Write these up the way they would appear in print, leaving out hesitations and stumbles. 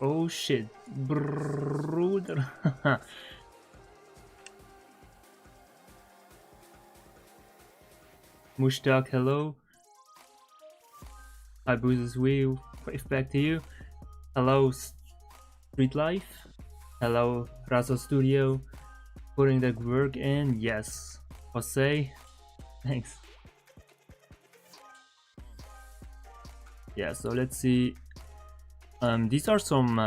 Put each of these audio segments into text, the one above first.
Oh shit, bruder. Mushtaq, hello. Hi, Boozes, wave back to you. Hello, Street Life. Hello, Razo Studio. Putting the work in, yes. Jose, thanks. Yeah, so let's see. These are some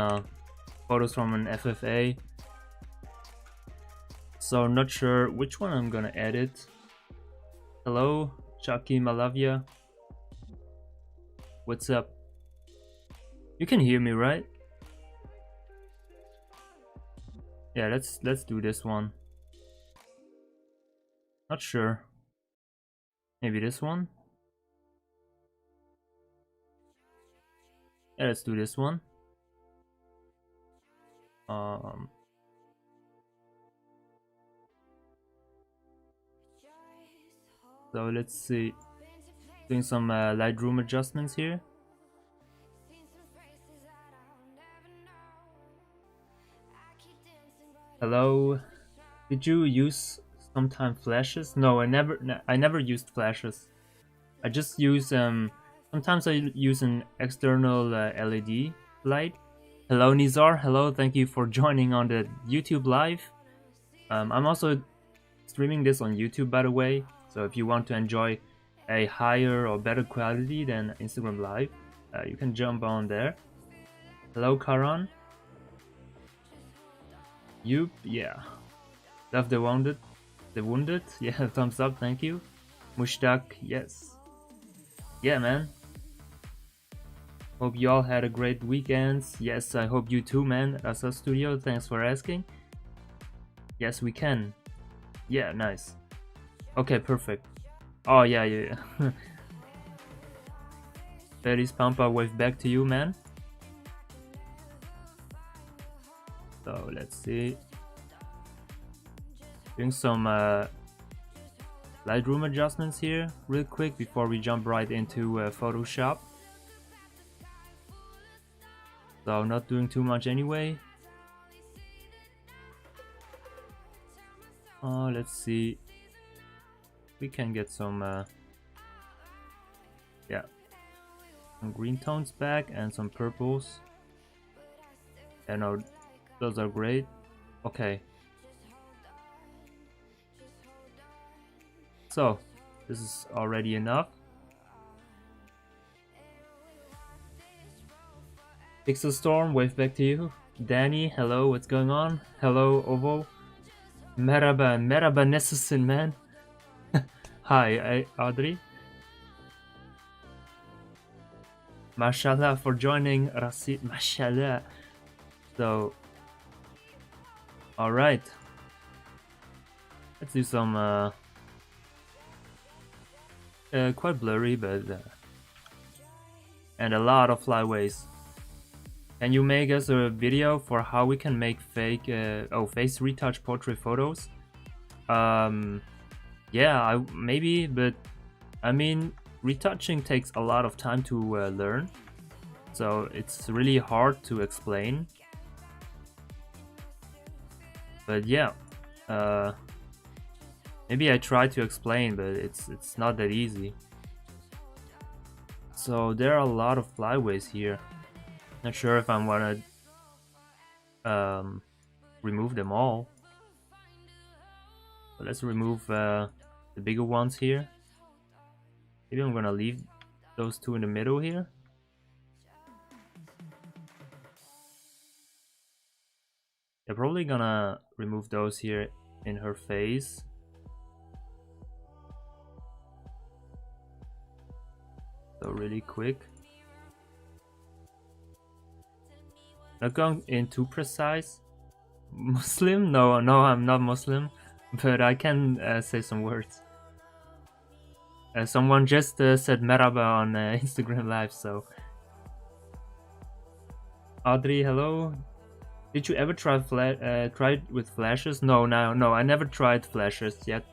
photos from an FFA. So not sure which one I'm gonna edit. Hello, Chucky Malavia. What's up? You can hear me, right? Yeah, let's do this one. Not sure. Maybe this one? Yeah, let's do this one. So let's see. Doing some Lightroom adjustments here. Hello. Did you use sometime flashes? No, I never used flashes. I just use sometimes I use an external LED light. Hello Nizar, hello, thank you for joining on the YouTube live. I'm also streaming this on YouTube, by the way, so if you want to enjoy a higher or better quality than Instagram live, you can jump on there. Hello Karan. Yup, yeah. Love the wounded. Yeah, thumbs up, thank you. Mushtaq, yes. Yeah, man. Hope you all had a great weekend. Yes, I hope you too, man. Rasa Studio, thanks for asking. Yes, we can. Yeah, nice. Okay, perfect. Oh, yeah. Feliz Pampa, wave back to you, man. So, let's see. Doing some Lightroom adjustments here real quick before we jump right into Photoshop. So not doing too much anyway. Let's see. We can get some yeah, some green tones back and some purples. Yeah, no, those are great. Okay. So, this is already enough. Pixel Storm, wave back to you. Danny, hello, what's going on? Hello, Ovo. Merhaba nasılsın, man? Hi, Audrey. Mashallah for joining, Rasid. Mashallah. So, alright. Let's do some quite blurry, but and a lot of flyaways. Can you make us a video for how we can make fake face retouch portrait photos? Yeah, maybe, but I mean, retouching takes a lot of time to learn, so it's really hard to explain. But yeah, maybe I try to explain, but it's not that easy. So there are a lot of flyaways here. Not sure if I want to remove them all. But let's remove the bigger ones here. Maybe I'm gonna leave those two in the middle here. They're probably gonna remove those here in her face. So really quick. Not going in too precise. Muslim? No, I'm not Muslim, but I can say some words. Someone just said merhaba on Instagram Live, so. Audrey, hello. Did you ever try it with flashes? No, I never tried flashes yet.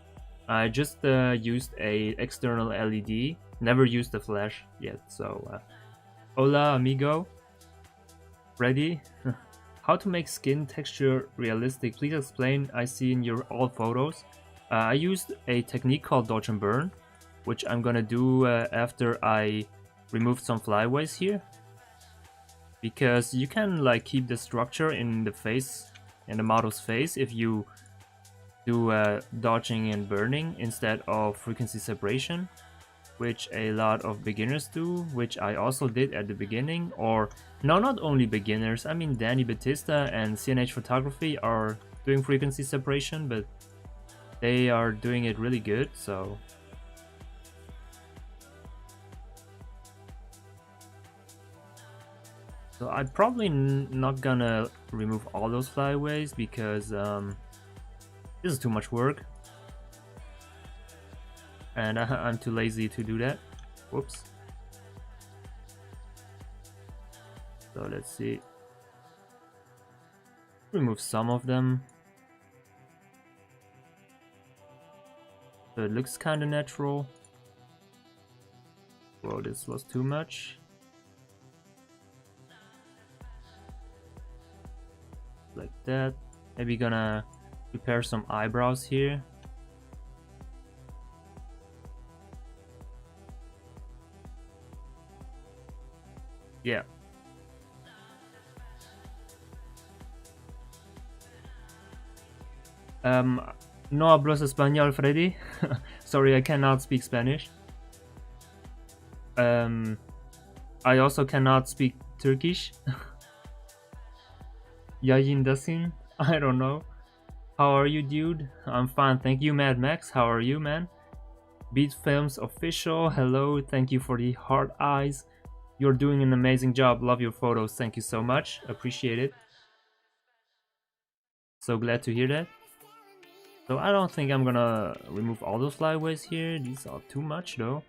I just used a external LED. Never used a flash yet. So, hola amigo. Freddy. How to make skin texture realistic? Please explain. I see in your old photos. I used a technique called dodge and burn, which I'm gonna do after I removed some flyaways here. Because you can like keep the structure in the face, in the model's face, if you do dodging and burning instead of frequency separation, which a lot of beginners do, which I also did at the beginning. Or no, not only beginners, I mean Dani Batista and CNH Photography are doing frequency separation, but they are doing it really good, so I'm probably not gonna remove all those flyaways because this is too much work. And I'm too lazy to do that. Whoops. So let's see. Remove some of them. So it looks kind of natural. Whoa, this was too much. Like that. Maybe gonna prepare some eyebrows here. Yeah. No hablo español, Freddy. Sorry, I cannot speak Spanish. I also cannot speak Turkish. Yayindasin? I don't know. How are you, dude? I'm fine, thank you, Mad Max. How are you, man? Beat Films Official, hello, thank you for the heart eyes. You're doing an amazing job, love your photos, thank you so much, appreciate it. So glad to hear that. So I don't think I'm gonna remove all those flyaways here, these are too much though.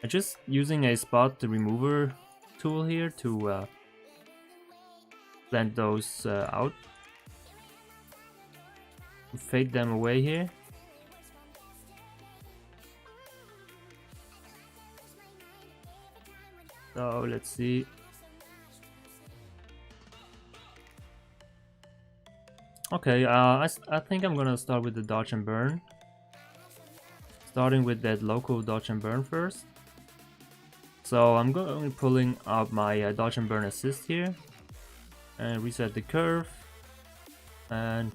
I'm just using a spot remover tool here to blend those out. Fade them away here. So let's see. Okay, I think I'm gonna start with the dodge and burn. Starting with that local dodge and burn first. So I'm going to be pulling up my dodge and burn assist here. And reset the curve. And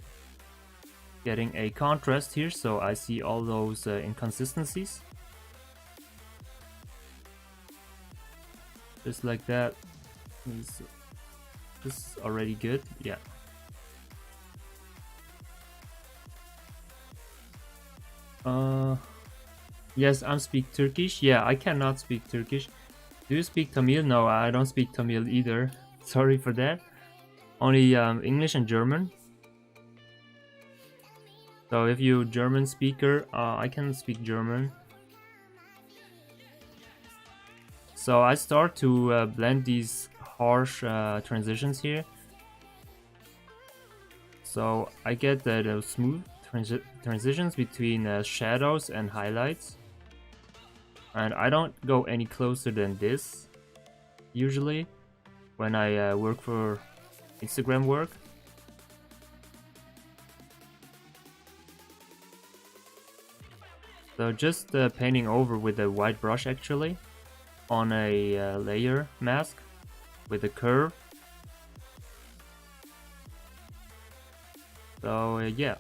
getting a contrast here so I see all those inconsistencies. Just like that. This is already good, yeah. Yes, I'm speak Turkish. Yeah, I cannot speak Turkish. Do you speak Tamil? No, I don't speak Tamil either. Sorry for that. Only English and German. So if you German speaker, I can speak German. So I start to blend these harsh transitions here. So I get the smooth transitions between shadows and highlights. And I don't go any closer than this, usually, when I work for Instagram work. So just painting over with a white brush actually, on a layer mask, with a curve. So yeah,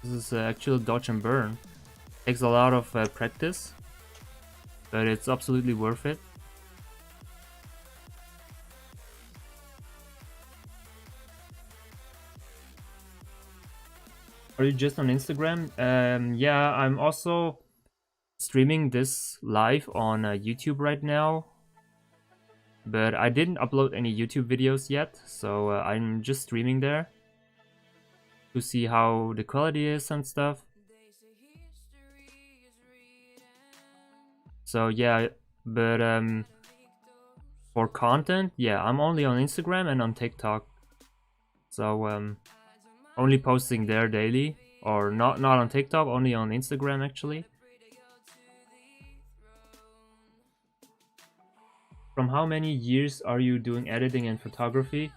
this is actual dodge and burn. Takes a lot of practice, but it's absolutely worth it. Are you just on Instagram? Yeah, I'm also streaming this live on YouTube right now, but I didn't upload any YouTube videos yet, so I'm just streaming there to see how the quality is and stuff. So yeah, but for content, yeah, I'm only on Instagram and on TikTok. So only posting there daily, or not on TikTok, only on Instagram actually. From how many years are you doing editing and photography?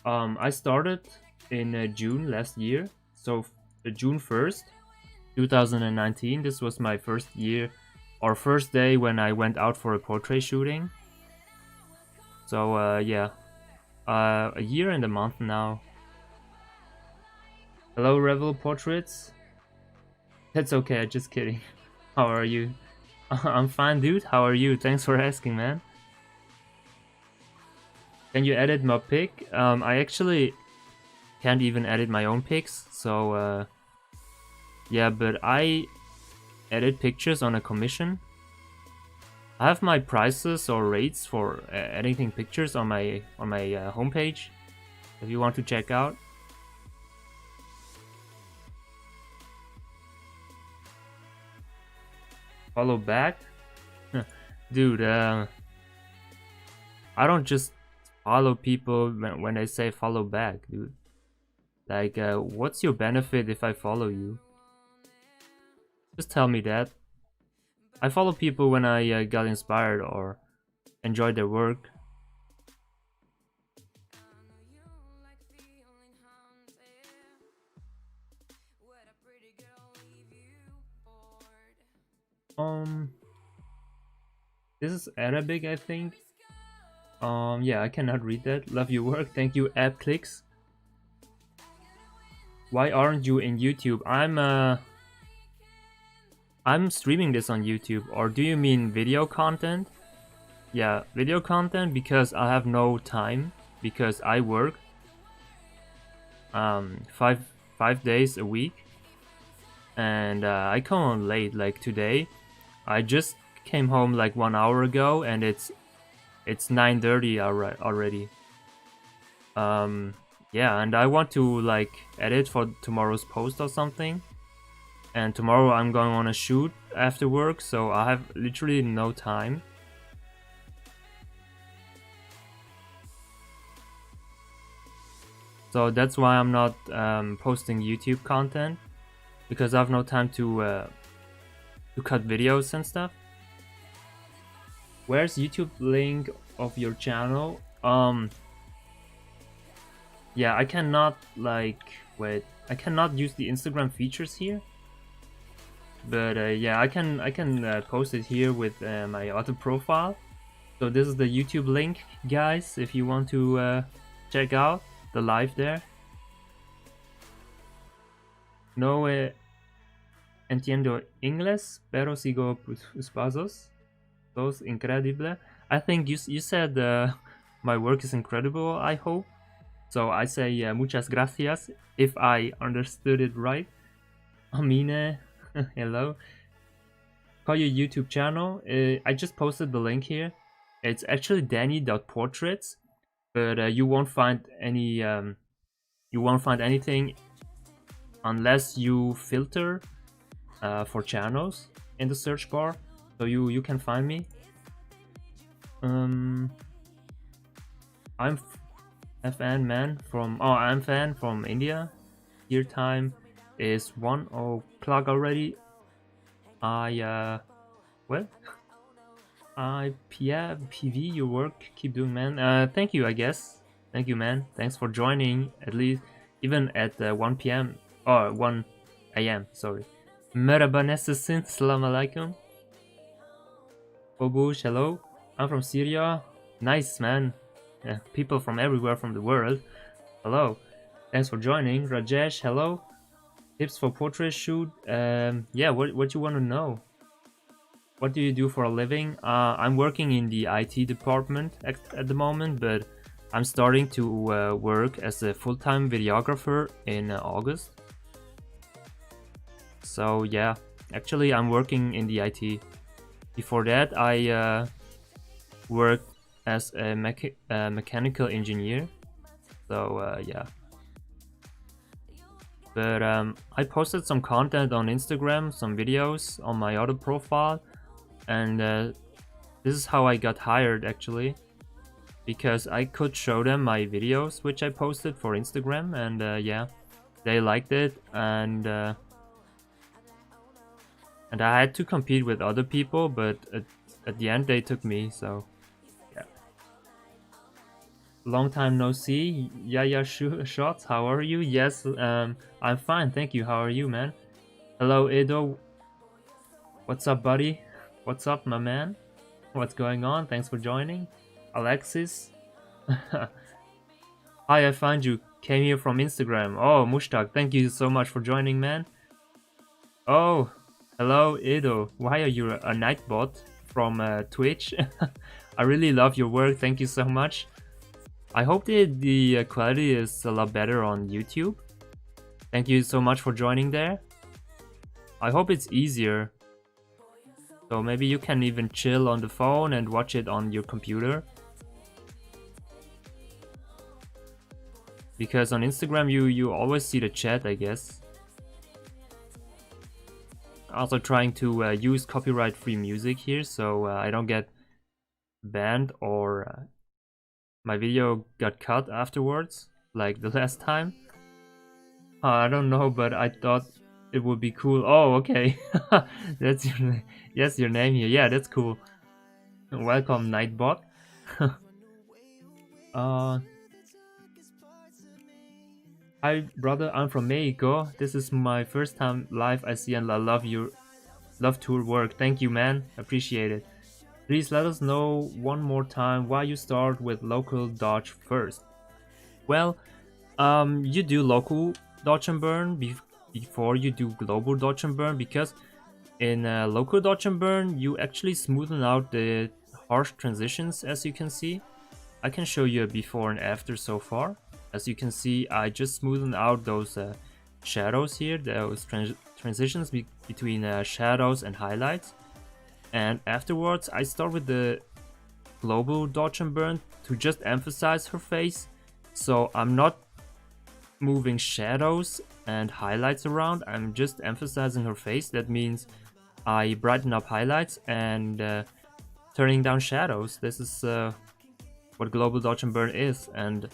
I started in June last year, so June 1st, 2019. This was my first year or first day when I went out for a portrait shooting. So yeah, a year and a month now. Hello, Revel Portraits. That's okay, just kidding. How are you? I'm fine, dude. How are you? Thanks for asking, man. Can you edit my pic? I actually can't even edit my own pics, so yeah, but I edit pictures on a commission. I have my prices or rates for editing pictures on my homepage if you want to check out. Follow back? Dude, I don't just follow people when they say follow back, dude. Like, what's your benefit if I follow you? Just tell me that. I follow people when I got inspired or enjoy their work. This is Arabic, I think. Yeah, I cannot read that. Love your work. Thank you, app clicks. Why aren't you in YouTube? I'm streaming this on YouTube. Or do you mean video content? Yeah, video content because I have no time because I work five days a week, and I come on late. Like today, I just came home like 1 hour ago, and it's 9:30 already. Yeah, and I want to like edit for tomorrow's post or something. And tomorrow I'm going on a shoot after work, so I have literally no time. So that's why I'm not posting YouTube content, because I have no time to cut videos and stuff. Where's YouTube link of your channel? Yeah, I cannot I cannot use the Instagram features here. But yeah, I can post it here with my auto profile. So this is the YouTube link, guys, if you want to check out the live there. No entiendo inglés, pero sigo tus pasos. Sos increíble. I think you said my work is incredible, I hope. So I say muchas gracias if I understood it right. Amine, hello. Call your YouTube channel. I just posted the link here. It's actually Dani.Portraits, but you won't find any. You won't find anything unless you filter for channels in the search bar. So you can find me. I'm fan man from I'm fan from India. Here time is 1 o'clock already. Well, yeah, PV, your work, keep doing, man. Thank you, I guess. Thank you, man. Thanks for joining, at least, even at 1 p.m. or 1 a.m. Sorry. Merhaba, nasılsın? Assalamu alaikum. Bobush, hello. I'm from Syria. Nice, man. Yeah, people from everywhere from the world. Hello. Thanks for joining. Rajesh, hello. Tips for portrait shoot. Yeah, what you want to know? What do you do for a living? I'm working in the IT department at the moment, but I'm starting to work as a full-time videographer in August. So yeah, actually I'm working in the IT. Before that, I worked as a mechanical engineer. So yeah. But I posted some content on Instagram, some videos on my other profile, and this is how I got hired actually, because I could show them my videos which I posted for Instagram, and yeah, they liked it, and I had to compete with other people, but at the end they took me, so yeah. Long time no see. Yaya Shots, how are you? Yes, I'm fine, thank you. How are you, man? Hello, Edo. What's up, buddy? What's up, my man? What's going on? Thanks for joining. Alexis. Hi, I find you. Came here from Instagram. Oh, Mushtaq, thank you so much for joining, man. Oh, hello, Edo. Why are you a Nightbot from Twitch? I really love your work. Thank you so much. I hope the quality is a lot better on YouTube. Thank you so much for joining there. I hope it's easier. So maybe you can even chill on the phone and watch it on your computer. Because on Instagram you always see the chat, I guess. Also trying to use copyright-free music here, so I don't get banned or my video got cut afterwards, like the last time. I don't know, but I thought it would be cool. Oh, okay. That's your name here. Yeah, that's cool. Welcome, Nightbot. Hi, brother. I'm from Mexico. This is my first time live. I see and I love your work. Thank you, man. Appreciate it. Please let us know one more time why you start with local dodge first. Well, you do local dodge and burn before you do global dodge and burn, because in local dodge and burn you actually smoothen out the harsh transitions, as you can see. I can show you a before and after so far. As you can see, I just smoothened out those shadows here, those transitions between shadows and highlights. And afterwards I start with the global dodge and burn to just emphasize her face. So I'm not moving shadows and highlights around, I'm just emphasizing her face. That means I brighten up highlights and turning down shadows. This is what global dodge and burn is. And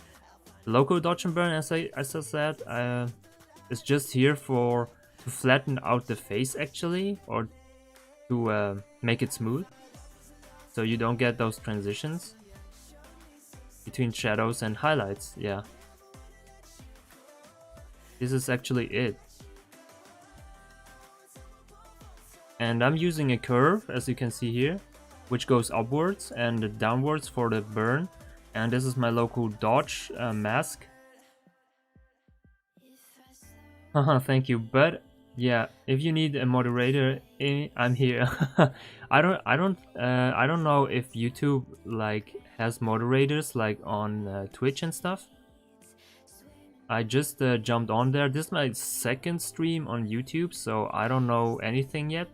local dodge and burn, as I said, is just here to flatten out the face actually, or to make it smooth, so you don't get those transitions between shadows and highlights. Yeah, this is actually it. And I'm using a curve, as you can see here, which goes upwards and downwards for the burn. And this is my local dodge mask. Haha, thank you. But yeah, if you need a moderator, I'm here. I don't know if YouTube like has moderators like on Twitch and stuff. I just jumped on there. This is my second stream on YouTube, so I don't know anything yet.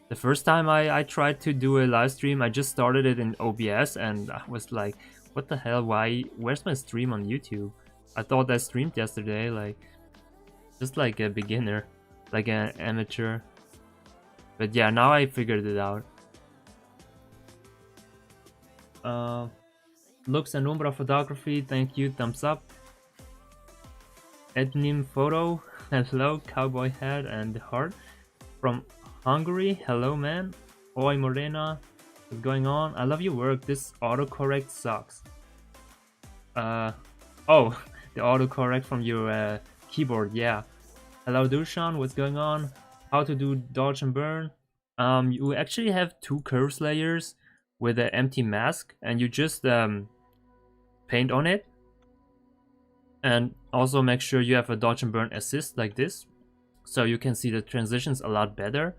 The first time I tried to do a live stream, I just started it in OBS and I was like, what the hell, where's my stream on YouTube? I thought I streamed yesterday, like, just like a beginner, like an amateur. But yeah, now I figured it out. Looks and Umbra Photography, thank you, thumbs up. Ednim Photo, hello, cowboy hat and heart. From Hungary, hello man. Oi Morena, what's going on? I love your work, this autocorrect sucks. Oh, the autocorrect from your keyboard, yeah. Hello Dushan, what's going on? How to do dodge and burn? You actually have two curves layers with an empty mask, and you just paint on it. And also make sure you have a dodge and burn assist like this, so you can see the transitions a lot better.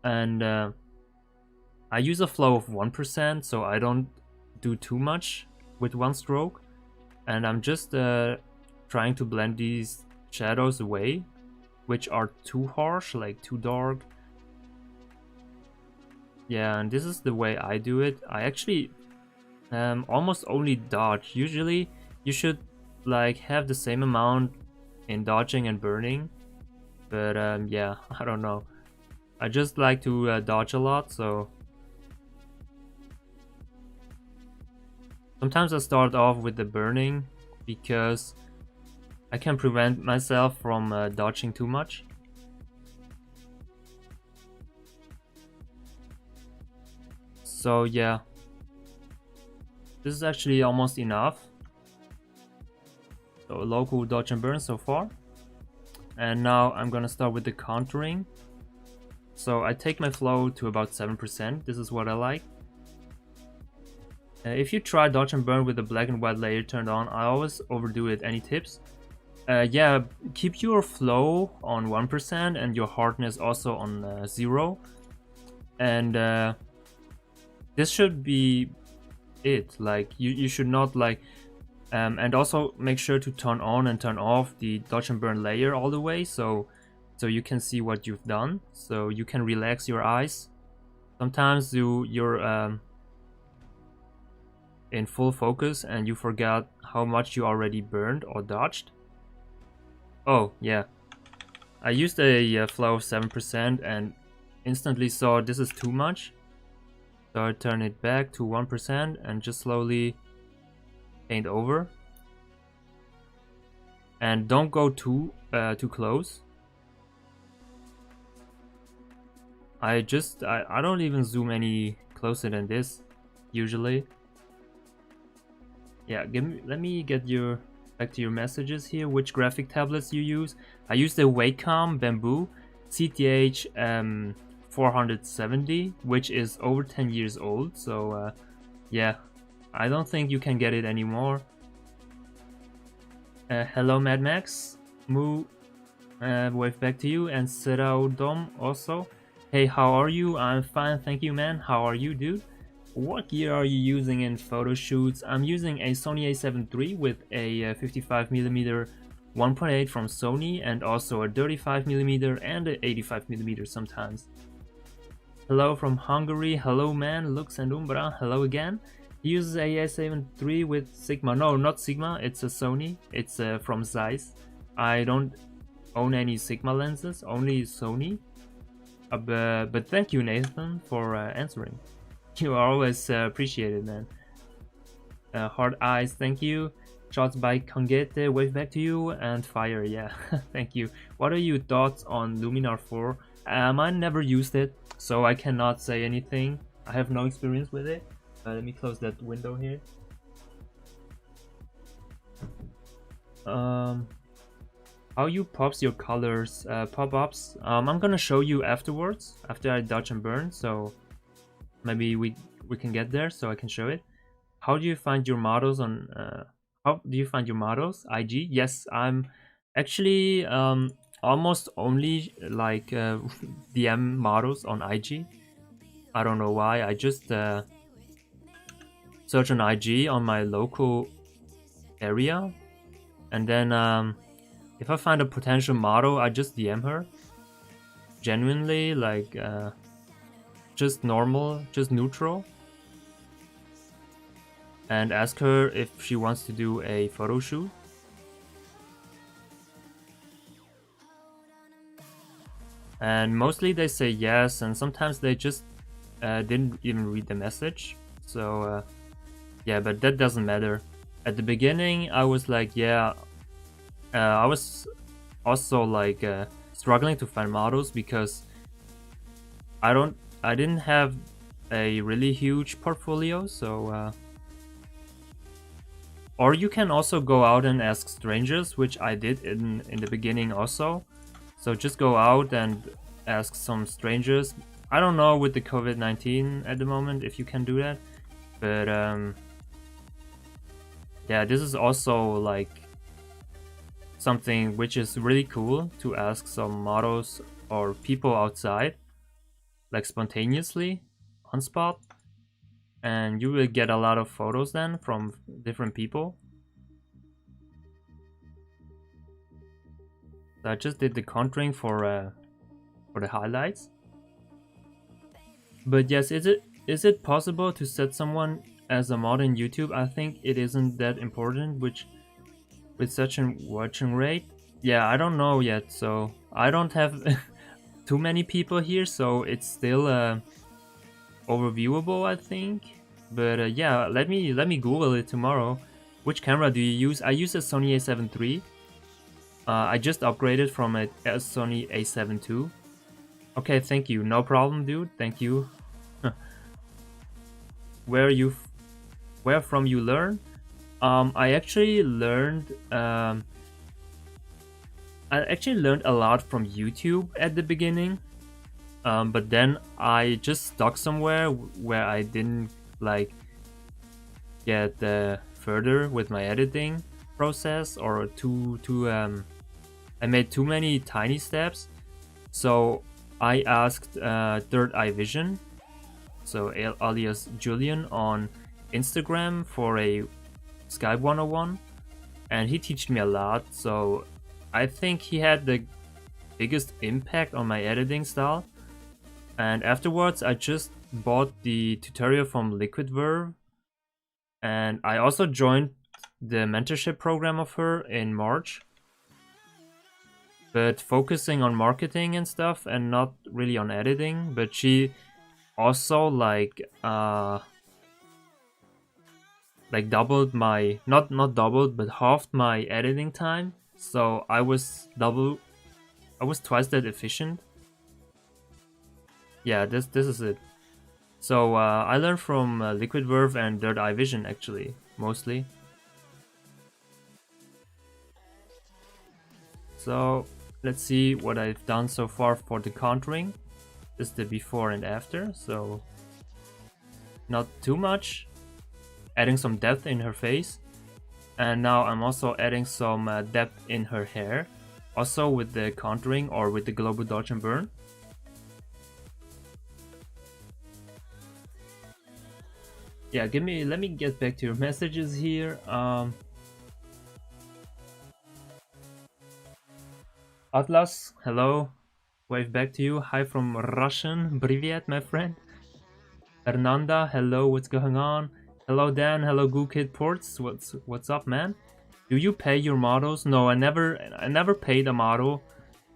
And I use a flow of 1%, so I don't do too much with one stroke. And I'm just trying to blend these shadows away, which are too harsh, like too dark. Yeah, and this is the way I do it. I actually almost only dodge. Usually you should like have the same amount in dodging and burning, but yeah, I don't know. I just like to dodge a lot, so sometimes I start off with the burning because I can prevent myself from dodging too much. So yeah, This is actually almost enough. So local dodge and burn so far. And now I'm gonna start with the contouring. So I take my flow to about 7%. This is what I like. If you try dodge and burn with the black and white layer turned on, I always overdo it. Any tips? Yeah, keep your flow on 1% and your hardness also on 0. And this should be it. Like you should not like and also make sure to turn on and turn off the dodge and burn layer all the way, so you can see what you've done, so you can relax your eyes. Sometimes you're in full focus and you forgot how much you already burned or dodged. Oh yeah, I used a flow of 7% and instantly saw this is too much, so I turn it back to 1% and just slowly paint over. And don't go too close. I don't even zoom any closer than this usually. Yeah, let me get back to your messages here. Which graphic tablets you use? I use the Wacom Bamboo CTH 470, which is over 10 years old. So yeah, I don't think you can get it anymore. Hello Mad Max, Moo, wave back to you, and Serao Dom also. Hey, how are you? I'm fine, thank you man. How are you, dude? What gear are you using in photo shoots? I'm using a Sony a7 III with a 55mm 1.8 from Sony, and also a 35mm and a 85mm sometimes. Hello from Hungary. Hello man, Lux and Umbra. Hello again. He uses a a7 III with Sigma. No, not Sigma, it's a Sony. It's from Zeiss. I don't own any Sigma lenses, only Sony. But thank you Nathan for answering. You are always appreciated, man. Hard eyes, thank you. Shots by Kangete, wave back to you. And fire, yeah, thank you. What are your thoughts on Luminar 4? I never used it, so I cannot say anything. I have no experience with it. Let me close that window here. How you pops your colors, pop-ups? I'm gonna show you afterwards, after I dodge and burn, so maybe we can get there, so I can show it. How do you find your models on how do you find your models? IG? Yes, I'm actually almost only like DM models on IG. I don't know why. I just search on IG on my local area, and then if I find a potential model, I just DM her. Genuinely, like just normal, just neutral, and ask her if she wants to do a photo shoot. And mostly they say yes, and sometimes they just didn't even read the message. So yeah, but that doesn't matter. At the beginning, I was like, yeah, I was also like struggling to find models because I didn't have a really huge portfolio, so or you can also go out and ask strangers, which I did in the beginning also. So just go out and ask some strangers. I don't know with the COVID-19 at the moment if you can do that, but yeah, this is also like something which is really cool, to ask some models or people outside, like spontaneously on spot, and you will get a lot of photos then from different people. So I just did the contouring for the highlights. But yes, is it possible to set someone as a mod in YouTube? I think it isn't that important, which with such a watching rate. Yeah, I don't know yet, so I don't have too many people here, so it's still overviewable, I think. But yeah, let me Google it tomorrow. Which camera do you use? I use a Sony a7 III. I just upgraded from a Sony a7 II. Okay, thank you. No problem, dude. Thank you. Where are you? where from you learn. I actually learned a lot from YouTube at the beginning, but then I just stuck somewhere where I didn't like get further with my editing process, or I made too many tiny steps. So I asked Third Eye Vision, so alias Julian, on Instagram for a Skype 101, and he taught me a lot. So I think he had the biggest impact on my editing style. And afterwards I just bought the tutorial from Liquid Verve, and I also joined the mentorship program of her in March, but focusing on marketing and stuff and not really on editing. But she also like doubled my, not doubled, but halved my editing time. So I was twice that efficient. Yeah, this is it. So I learned from Liquid Verve and Third Eye Vision, actually, mostly. So let's see what I've done so far for the contouring. This is the before and after, so not too much. Adding some depth in her face. And now I'm also adding some depth in her hair, also with the contouring or with the Global Dodge and Burn. Yeah, let me get back to your messages here. Atlas, hello. Wave back to you. Hi from Russian. Privyet, my friend. Hernanda, hello. What's going on? Hello, Dan. Hello, Kid Ports. What's up, man? Do you pay your models? No, I never paid a model.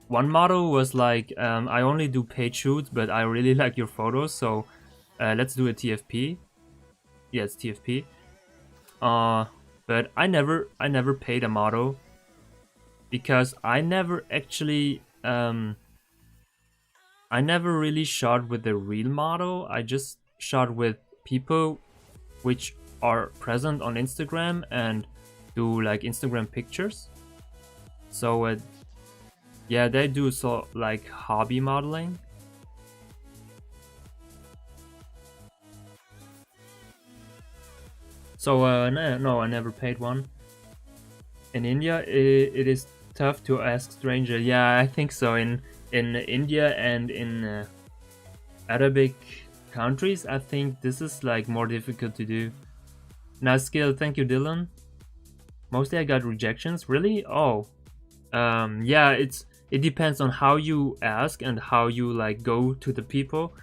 One model was like, I only do paid shoots, but I really like your photos, so let's do a TFP. Yeah, it's TFP. But I never paid a model because I never actually I never really shot with the real model. I just shot with people which are present on Instagram and do like Instagram pictures. So yeah, they do so like hobby modeling. So no, I never paid one. In India, it is tough to ask stranger. Yeah, I think so. In India and in Arabic countries, I think this is like more difficult to do. Nice skill, thank you, Dylan. Mostly I got rejections. Really? Oh, yeah. It depends on how you ask and how you like go to the people.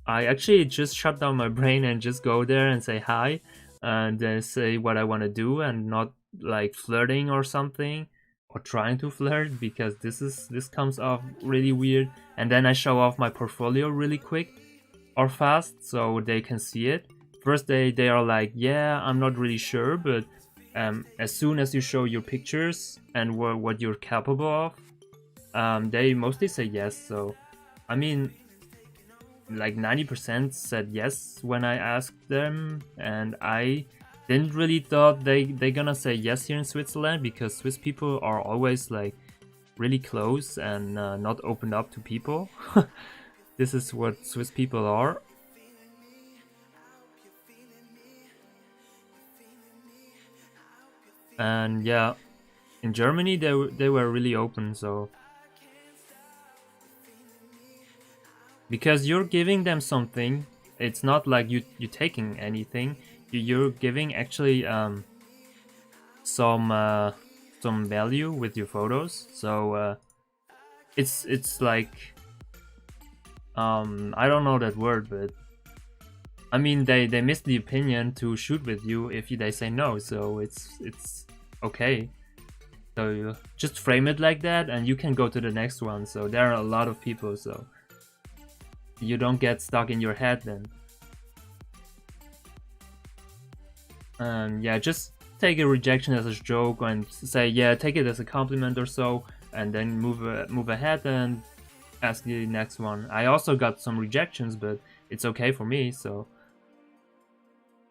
I actually just shut down my brain and just go there and say hi and say what I want to do, and not like flirting or something or trying to flirt, because this comes off really weird. And then I show off my portfolio really quick or fast so they can see it. First they are like, yeah, I'm not really sure, but as soon as you show your pictures and what you're capable of, they mostly say yes. So I mean, like 90% said yes when I asked them, and I didn't really thought they gonna say yes here in Switzerland, because Swiss people are always like really close and not opened up to people. This is what Swiss people are. And yeah, in Germany they were really open. So because you're giving them something, it's not like you taking anything. You're giving actually some value with your photos. So it's like I don't know that word, but I mean they miss the opinion to shoot with you if they say no. So it's okay. So you just frame it like that, and you can go to the next one. So there are a lot of people, so you don't get stuck in your head then. Yeah, just take a rejection as a joke and say, yeah, take it as a compliment or so, and then move ahead and ask the next one. I also got some rejections, but it's okay for me. So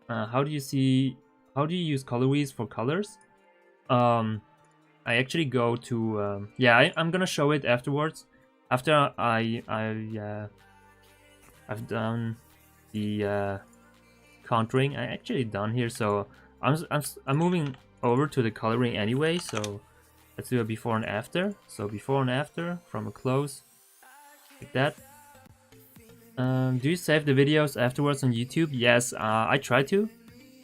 How do you use colorways for colors? I actually go to yeah, I'm gonna show it afterwards. After I've done the contouring. I actually done here, so I'm moving over to the coloring anyway. So let's do a before and after. So before and after from a close, like that. Do you save the videos afterwards on YouTube? Yes, I try to.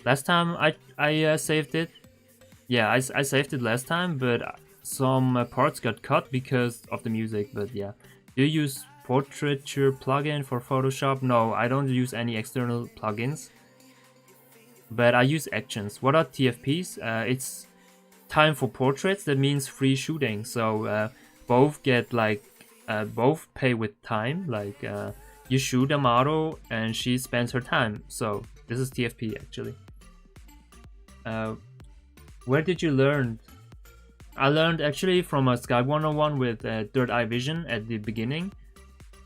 Last time I saved it. Yeah, I saved it last time, but some parts got cut because of the music. But yeah, do you use Portraiture plugin for Photoshop? No, I don't use any external plugins, but I use actions. What are TFPs? It's time for portraits. That means free shooting. So both get like both pay with time. Like you shoot a model and she spends her time. So this is TFP actually. Where did you learn? I learned actually from a Skype 101 with Third Eye Vision at the beginning.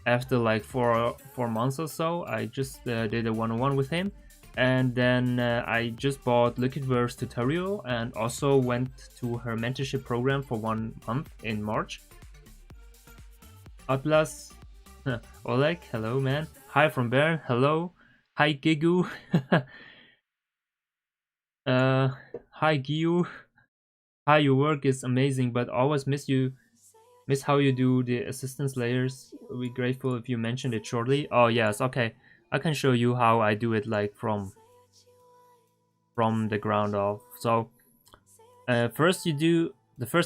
After like 4 months or so, I just did a 101 with him. And then I just bought Liquidverse tutorial and also went to her mentorship program for 1 month in March. Atlas, Oleg, hello man. Hi from Bern, hello. Hi Gigu. Hi Giu. Hi, your work is amazing, but always miss how you do the assistance layers. We'll be grateful if you mentioned it shortly. Oh yes, okay. I can show you how I do it like from the ground off. So the first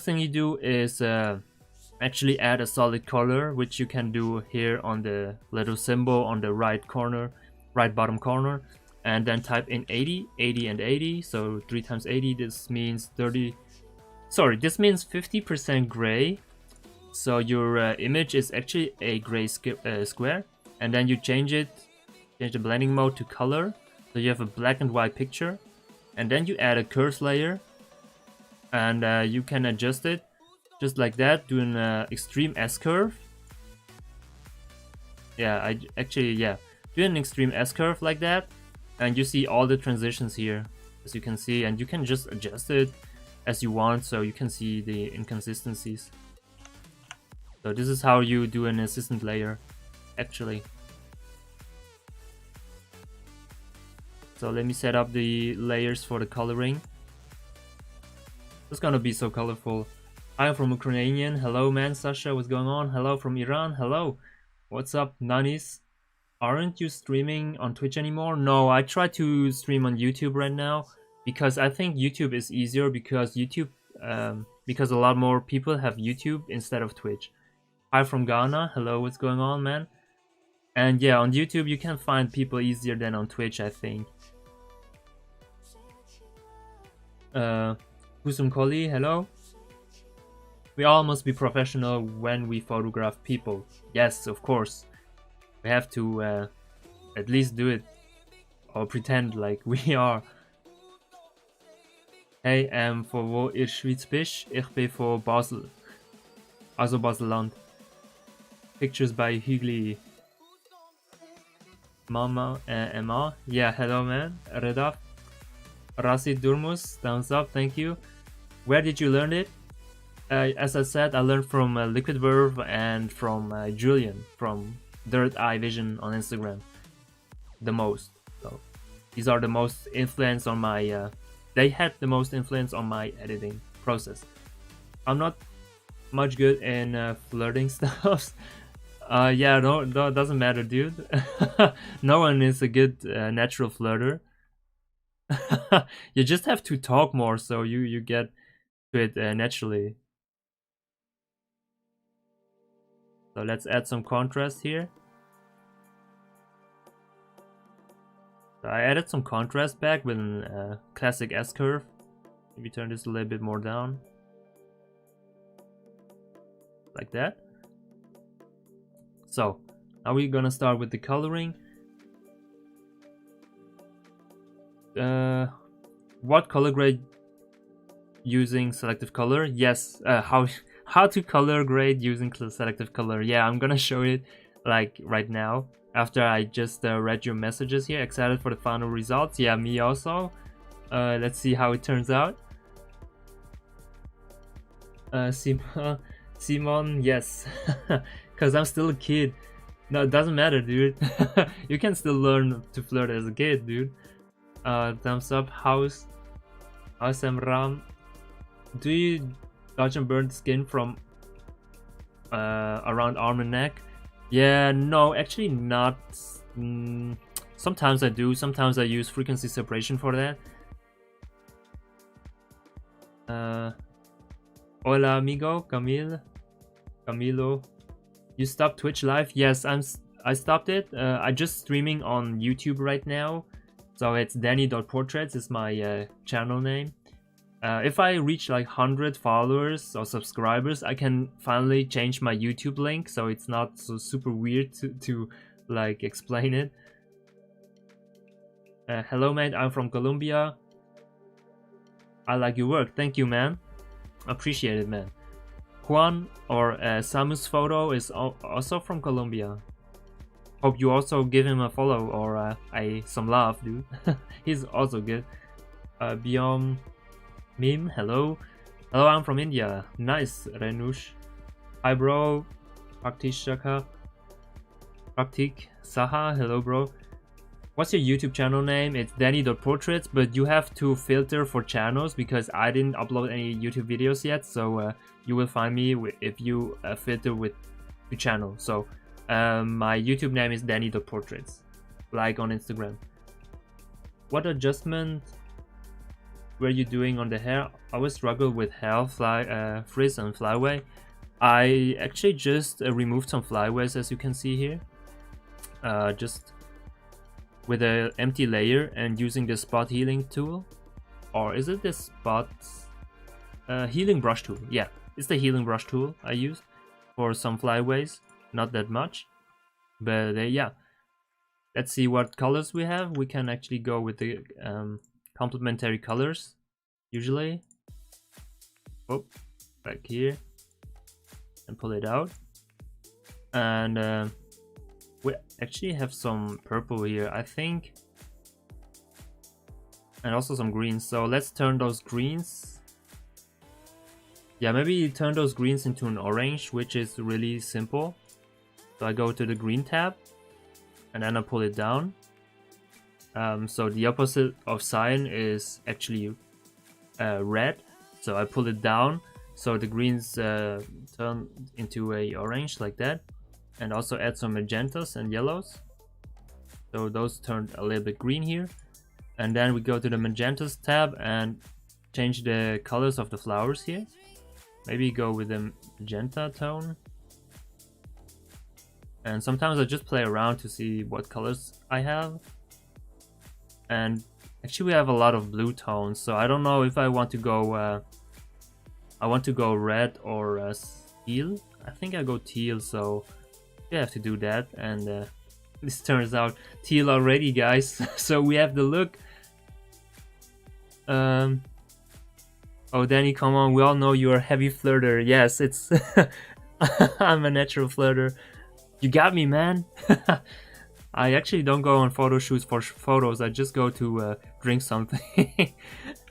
thing you do is actually add a solid color, which you can do here on the little symbol on the right bottom corner, and then type in 80, 80 and 80. So 3 times 80, this means 30. Sorry, this means 50% gray. So your image is actually a gray square, and then you change the blending mode to color, so you have a black and white picture, and then you add a curves layer, and you can adjust it just like that, do an extreme S curve. Yeah, do an extreme S curve like that, and you see all the transitions here, as you can see, and you can just adjust it as you want, so you can see the inconsistencies. So this is how you do an assistant layer, actually. So let me set up the layers for the coloring. It's gonna be so colorful. I'm from Ukrainian. Hello man, Sasha, what's going on? Hello from Iran. Hello. What's up, Nanis? Aren't you streaming on Twitch anymore? No, I try to stream on YouTube right now, because I think YouTube is easier, because because a lot more people have YouTube instead of Twitch. Hi from Ghana. Hello, what's going on, man? And yeah, on YouTube you can find people easier than on Twitch, I think. Husum Koli, hello. We all must be professional when we photograph people. Yes, of course. We have to at least do it, or pretend like we are. Hey, von wo ihr Schweiz bist? Ich bin von Basel. Also Baselland. Pictures by Hugli. Mama Emma. Yeah, hello man. Redaf. Rasi Durmus, thumbs up, thank you. Where did you learn it? As I said, I learned from Liquid Verve and from Julian from Third Eye Vision on Instagram. The most. So these are the most influence on my. They had the most influence on my editing process. I'm not much good in flirting stuff. Yeah, no, doesn't matter, dude. No one is a good natural flirter. You just have to talk more, so you get to it naturally. So let's add some contrast here. So I added some contrast back with a classic S curve. Maybe turn this a little bit more down. Like that. So now we're gonna start with the coloring. What color grade using selective color? Yes, how to color grade using selective color. Yeah, I'm gonna show it like right now. after I just read your messages here. Excited for the final results. Yeah, me also. Let's see how it turns out. Simon, yes, because I'm still a kid. No, it doesn't matter, dude. You can still learn to flirt as a kid, dude. Thumbs up, house, awesome Ram. Do you dodge and burn skin from around arm and neck? Yeah, no, actually not. Sometimes I do. Sometimes I use frequency separation for that. Hola amigo, Camilo. You stopped Twitch live? Yes, I stopped it. I'm just streaming on YouTube right now. So it's Dani.Portraits is my channel name. If I reach like 100 followers or subscribers, I can finally change my YouTube link, so it's not so super weird to like explain it. Hello mate, I'm from Colombia. I like your work. Thank you, man. Appreciate it, man. Juan or Samus Photo is also from Colombia. Hope you also give him a follow or some love, dude. He's also good. Biom Meme, hello. Hello, I'm from India. Nice, Renush. Hi, bro. Praktik Saha, hello, bro. What's your YouTube channel name? It's Dani.Portraits, but you have to filter for channels because I didn't upload any YouTube videos yet, so you will find me if you filter with the channel. So my YouTube name is Dani.Portraits, like on Instagram. What adjustment were you doing on the hair? I always struggle with hair frizz and flyaway. I actually just removed some flyaways, as you can see here. Just with an empty layer and using the spot healing tool, or is it the spot healing brush tool? Yeah, it's the healing brush tool I used for some flyaways. Not that much, but yeah. Let's see what colors we have. We can actually go with the complementary colors usually. Oh, back here and pull it out, and we actually have some purple here, I think, and also some greens. So let's turn those greens. Yeah, maybe turn those greens into an orange, which is really simple. So I go to the green tab and then I pull it down. So the opposite of cyan is actually red. So I pull it down so the greens turn into a orange like that. And also add some magentas and yellows, so those turned a little bit green here. And then we go to the magentas tab and change the colors of the flowers here. Maybe go with the magenta tone, and sometimes I just play around to see what colors I have. And actually we have a lot of blue tones, so I don't know if I want to go red or teal. I think I go teal, so you have to do that. And this turns out teal already, guys. So we have the look. Oh, Dani, come on, we all know you're a heavy flirter. Yes, it's I'm a natural flirter. You got me, man. I actually don't go on photo shoots for photos. I just go to drink something.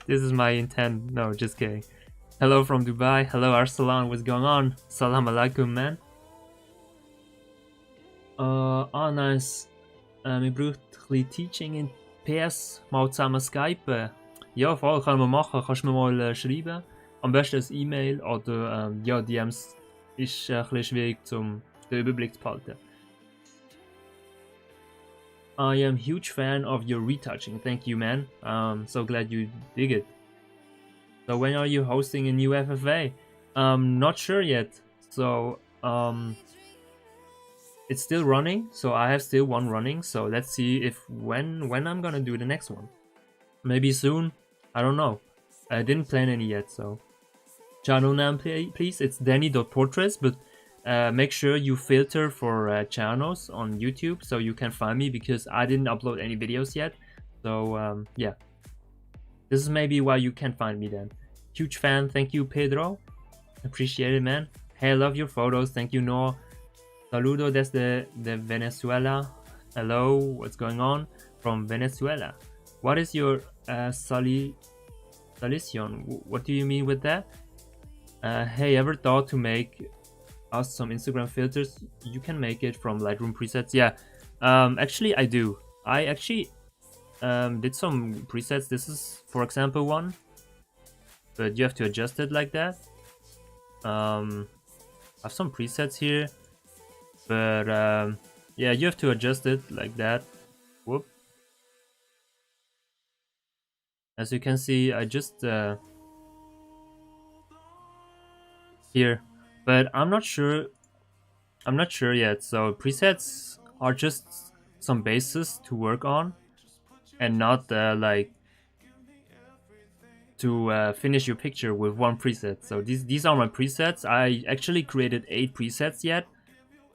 This is my intent. No, just kidding. Hello from Dubai. Hello Arsalan, what's going on? Salam alaikum, man. Nice. Ich brauche ein bisschen Teaching in PS, mal zusammen Skypen. Ja, voll, können wir machen. Kannst du mir mal schreiben? Am besten ein E-Mail oder ja, DMs ist ein bisschen schwierig, den Überblick zu behalten. I am huge fan of your retouching. Thank you, man. So glad you dig it. So when are you hosting a new FFA? Not sure yet. So it's still running, so I have still one running, so let's see if when I'm gonna do the next one. Maybe soon, I don't know. I didn't plan any yet, so. Channel name, please, it's Dani.Portraits, but make sure you filter for channels on YouTube so you can find me, because I didn't upload any videos yet. So yeah, this is maybe why you can find me then. Huge fan, thank you Pedro, appreciate it, man. Hey, I love your photos, thank you Noah. Saludo desde Venezuela. Hello, what's going on? From Venezuela. What is your solution? What do you mean with that? Hey, ever thought to make us some Instagram filters? You can make it from Lightroom presets. Yeah, actually I do. I actually did some presets. This is, for example, one, but you have to adjust it like that. I have some presets here, but yeah, you have to adjust it like that. Whoop. As you can see, I just here, but I'm not sure. I'm not sure yet. So presets are just some basis to work on, and not like to finish your picture with one preset. So these are my presets. I actually created 8 presets yet.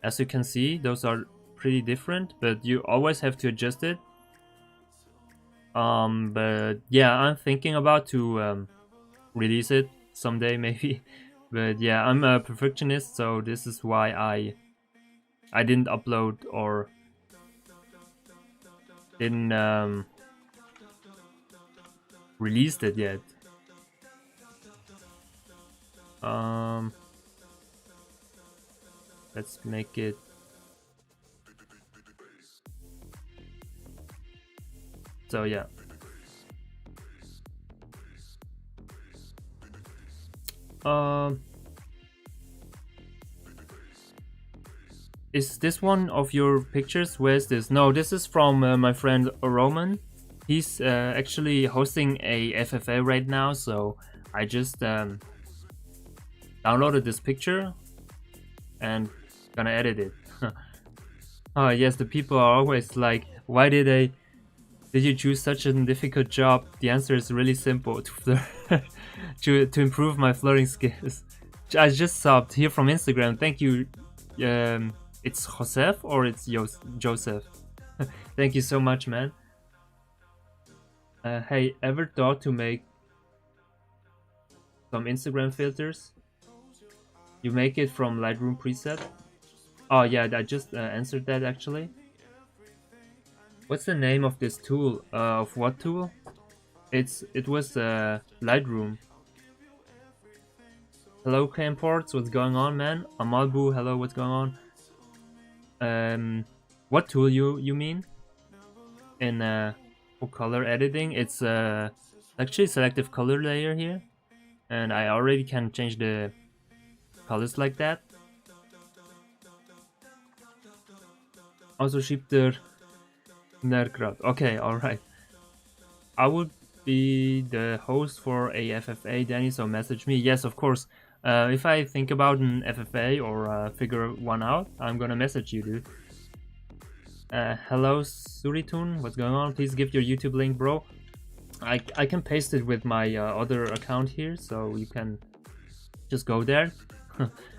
As you can see, those are pretty different, but you always have to adjust it. But yeah, I'm thinking about to release it someday maybe. But yeah, I'm a perfectionist, so this is why I didn't upload or didn't released it yet. Let's make it. So yeah. Is this one of your pictures? Where's this? No, this is from my friend Roman. He's actually hosting a FFA right now, so I just downloaded this picture and gonna edit it. Oh yes, the people are always like, why did you choose such a difficult job? The answer is really simple: to improve my flirting skills. I just subbed here from Instagram. Thank you. It's Joseph or it's Joseph. Thank you so much, man. Hey, ever thought to make some Instagram filters? You make it from Lightroom preset? Oh yeah, I just answered that actually. What's the name of this tool? Of what tool? It was Lightroom. Hello, Camports, what's going on, man? Amalbu, hello, what's going on? What tool you mean? In for color editing, it's actually selective color layer here, and I already can change the colors like that. Also shifter Nergrad. Okay, alright. I would be the host for a FFA, Danny, so message me. Yes, of course. If I think about an FFA or figure one out, I'm gonna message you, dude. Hello, Suritun, what's going on? Please give your YouTube link, bro. I can paste it with my other account here, so you can just go there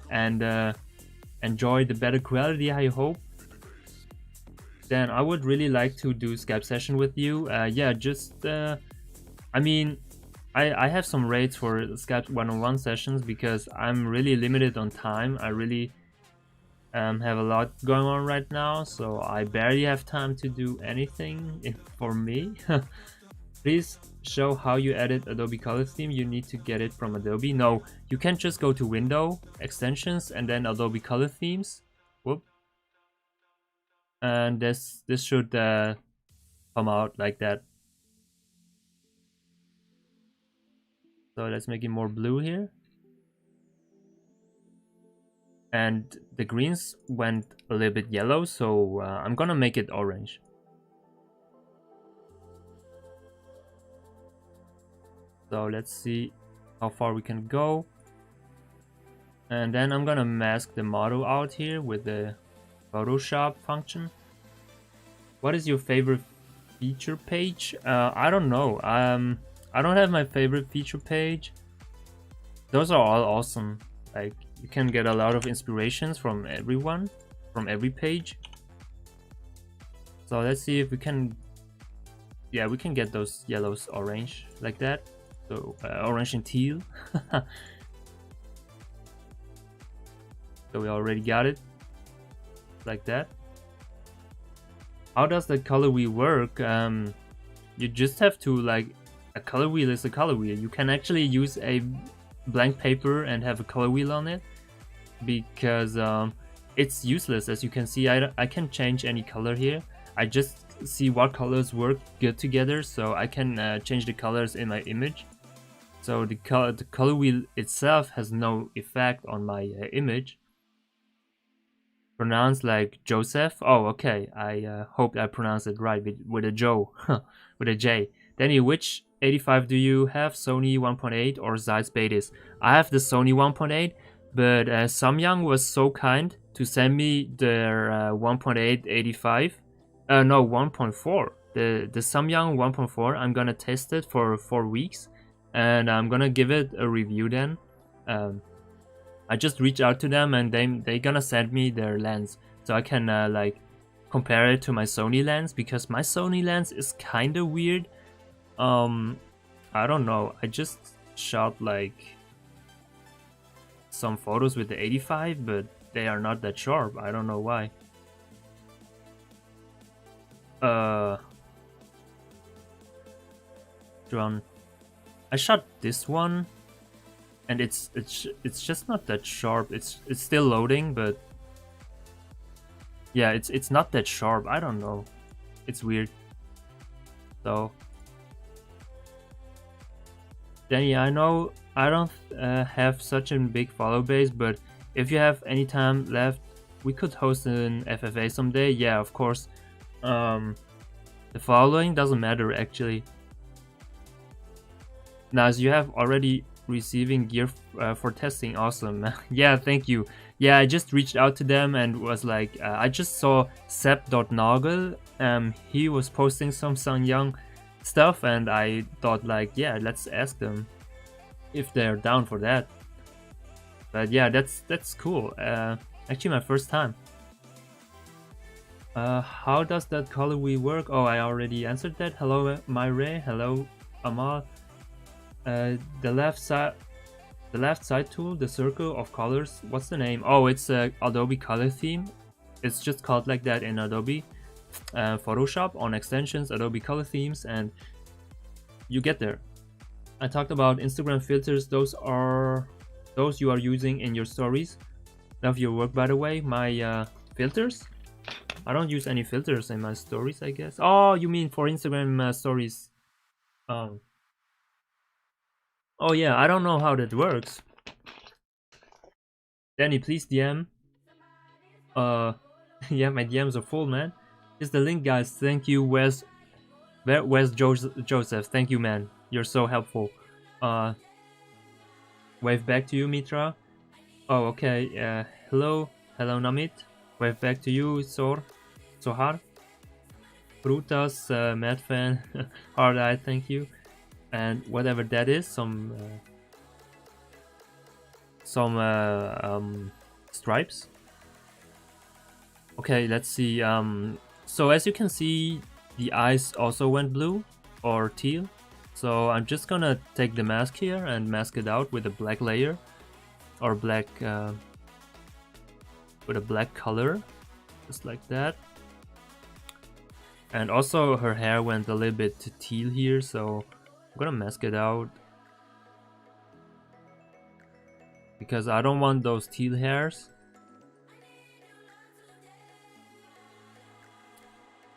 and enjoy the better quality, I hope. Then I would really like to do Skype session with you. Yeah, just I mean, I have some rates for Skype one-on-one sessions because I'm really limited on time. I really have a lot going on right now, so I barely have time to do anything for me. Please show how you edit Adobe Color Theme. You need to get it from Adobe. No, you can't just go to Window, Extensions, and then Adobe Color Themes. Whoop. And this should come out like that. So let's make it more blue here. And the greens went a little bit yellow, so I'm gonna make it orange. So let's see how far we can go. And then I'm gonna mask the model out here with the Photoshop function. What is your favorite feature page? I don't know. I don't have my favorite feature page. Those are all awesome. Like, you can get a lot of inspirations from everyone, from every page. So let's see if we can, yeah, we can get those yellows orange like that. So orange and teal. So we already got it like that. how does the color wheel work? You just have to, like, a color wheel is a color wheel. You can actually use a blank paper and have a color wheel on it, because it's useless. As you can see, I can change any color here. I just see what colors work good together, so I can change the colors in my image. So the color wheel itself has no effect on my image. Pronounced like Joseph. Oh, okay. I hope I pronounced it right with a Joe, with a J. Danny, which 85 do you have? Sony 1.8 or Zeiss Betis? I have the Sony 1.8, but Samyang was so kind to send me their 1.8 85. No, 1.4. The Samyang 1.4. I'm gonna test it for 4 weeks, and I'm gonna give it a review then. I just reached out to them, and they gonna send me their lens, so I can like compare it to my Sony lens, because my Sony lens is kind of weird. I don't know. I just shot like some photos with the 85, but they are not that sharp. I don't know why. John, I shot this one, and it's just not that sharp. It's still loading, but yeah, it's not that sharp. I don't know. It's weird. So, Danny, I know I don't have such a big follow base, but if you have any time left, we could host an FFA someday. Yeah, of course. The following doesn't matter actually. Nice, you have already receiving gear for testing. Awesome. Yeah, thank you. Yeah, I just reached out to them and was like, I just saw Sep.Nagel. He was posting some Samyang stuff, and I thought like, yeah, let's ask them if they're down for that. But yeah, that's cool. Actually, my first time. How does that color wheel work? Oh, I already answered that. Hello, Myre. Hello, Amal. The left side tool, the circle of colors. What's the name? Oh, it's a Adobe color theme. It's just called like that in Adobe Photoshop, on extensions, Adobe color themes, and you get there. I talked about Instagram filters. Those you are using in your stories. Love your work, by the way. My filters. I don't use any filters in my stories, I guess. Oh, you mean for Instagram stories? Oh yeah, I don't know how that works. Danny, please DM. Yeah, my DMs are full, man. Here's the link, guys. Thank you, Where's Joseph? Thank you, man. You're so helpful. Wave back to you, Mitra. Oh, okay. Hello, Namit. Wave back to you, Sohar. Frutas, Mad Fan, Hard Eye. Thank you. And whatever that is, some stripes. Okay, let's see. So as you can see, the eyes also went blue or teal. So I'm just gonna take the mask here and mask it out with a black layer, or black with a black color, just like that. And also her hair went a little bit teal here, so I'm gonna mask it out, because I don't want those teal hairs.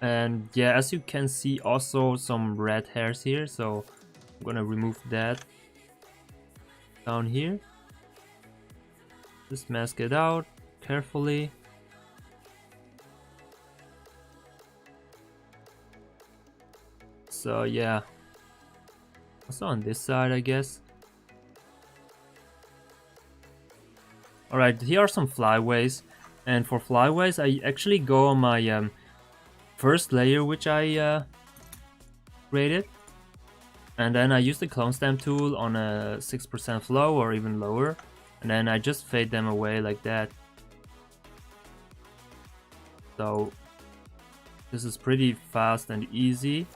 And yeah, as you can see, also some red hairs here, so I'm gonna remove that down here. Just mask it out carefully. So yeah, also on this side, I guess. Alright, here are some flyaways, and for flyaways I actually go on my first layer which I created, and then I use the clone stamp tool on a 6% flow or even lower, and then I just fade them away like that. So this is pretty fast and easy,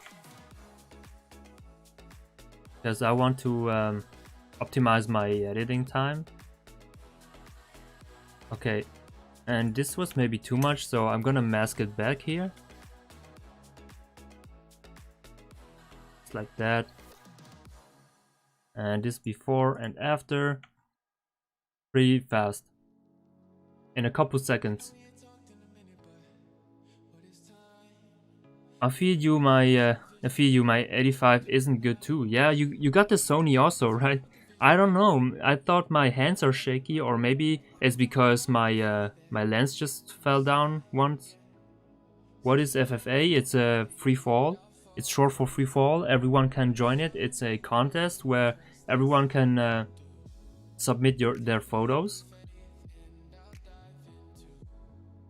because I want to optimize my editing time. Okay, and this was maybe too much, so I'm gonna mask it back here. just like that. And this before and after, pretty fast, in a couple seconds. I feel you my 85 isn't good too. Yeah, you got the Sony also, right? I don't know. I thought my hands are shaky, or maybe it's because my my lens just fell down once. What is FFA? It's a free fall. It's short for free fall. Everyone can join it. It's a contest where everyone can submit their photos.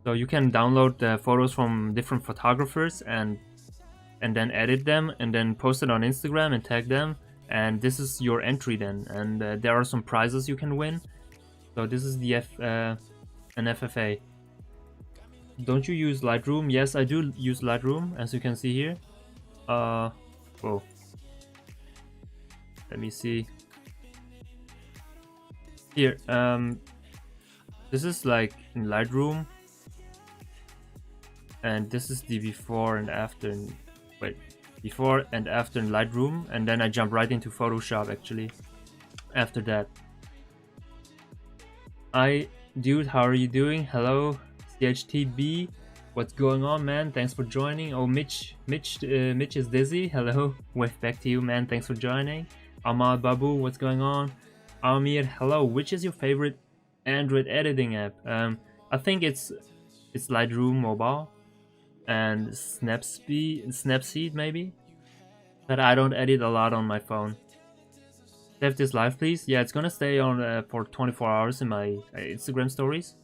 So you can download the photos from different photographers and then edit them and then post it on Instagram and tag them, and this is your entry then. And there are some prizes you can win. So this is the an FFA. Don't you use Lightroom? Yes, I do use Lightroom, as you can see here. Whoa. Let me see. Here, this is like in Lightroom, and this is the before and after. Wait, before and after in Lightroom, and then I jump right into Photoshop actually. After that, dude, how are you doing? Hello, CHTB. What's going on, man? Thanks for joining. Oh, Mitch is dizzy. Hello, wave back to you, man. Thanks for joining. Ahmad Babu, what's going on? Amir, hello. Which is your favorite Android editing app? I think it's Lightroom Mobile and Snapseed maybe. But I don't edit a lot on my phone. Save this live, please. Yeah, it's gonna stay on for 24 hours in my Instagram stories.